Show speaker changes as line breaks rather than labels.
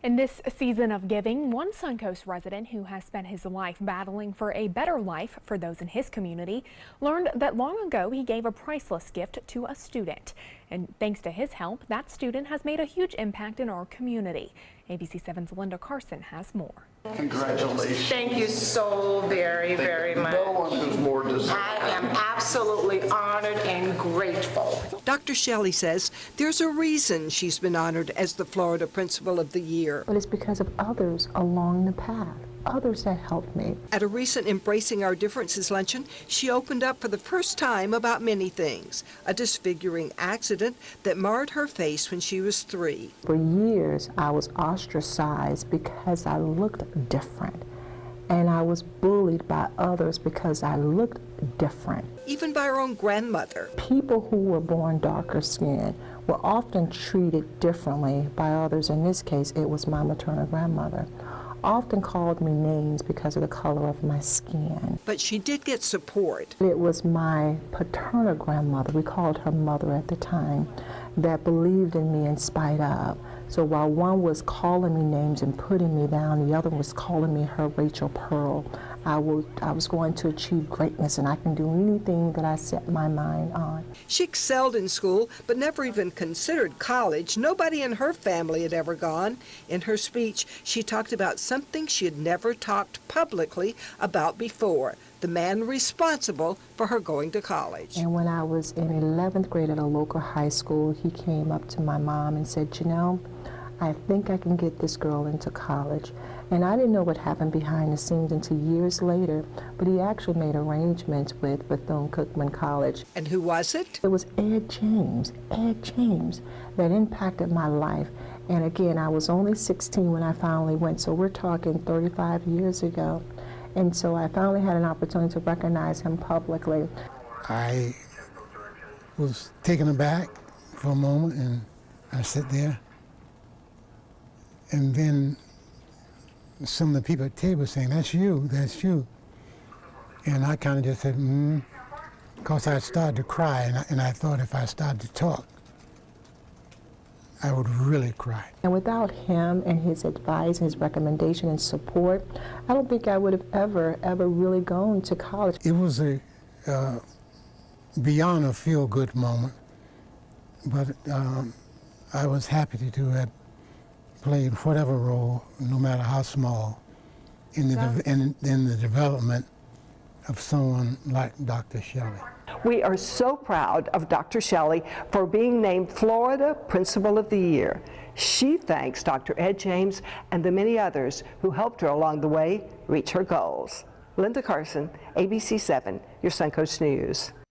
In this season of giving, one Suncoast resident who has spent his life battling for a better life for those in his community learned that long ago he gave a priceless gift to a student. And thanks to his help, that student has made a huge impact in our community. ABC 7's Linda Carson has more.
Congratulations.
Thank you so very, very much.
No one who's more deserving.
I am absolutely honored and grateful.
Dr. Shelley says there's a reason she's been honored as the Florida Principal of the Year.
But it's because of others along the path, others that helped me.
At a recent Embracing Our Differences luncheon, she opened up for the first time about many things. A disfiguring accident that marred her face when she was 3.
For years, I was ostracized because I looked different. And I was bullied by others because I looked different.
Even by her own grandmother.
People who were born darker skinned were often treated differently by others. In this case, it was my maternal grandmother. Often called me names because of the color of my skin.
But she did get support.
It was my paternal grandmother, we called her mother at the time, that believed in me in spite of. So while one was calling me names and putting me down, the other was calling me her Rachel Pearl. I was going to achieve greatness, and I can do anything that I set my mind on.
She excelled in school, but never even considered college. Nobody in her family had ever gone. In her speech, she talked about something she had never talked publicly about before, the man responsible for her going to college.
And when I was in 11th grade at a local high school, he came up to my mom and said, "You know, I think I can get this girl into college." And I didn't know what happened behind the scenes until years later, but he actually made arrangements with Bethune-Cookman College.
And who was it?
It was Ed James, that impacted my life. And again, I was only 16 when I finally went, so we're talking 35 years ago. And so I finally had an opportunity to recognize him publicly.
I was taken aback for a moment, and I sat there. And then some of the people at the table saying, "That's you, that's you." And I kind of just said, because I started to cry, and I thought if I started to talk, I would really cry.
And without him and his advice, his recommendation and support, I don't think I would have ever really gone to college.
It was a beyond a feel-good moment, but I was happy to have played whatever role, no matter how small, in the development of someone like Dr. Shelley.
We are so proud of Dr. Shelley for being named Florida Principal of the Year. She thanks Dr. Ed James and the many others who helped her along the way reach her goals. Linda Carson, ABC 7, your Suncoast News.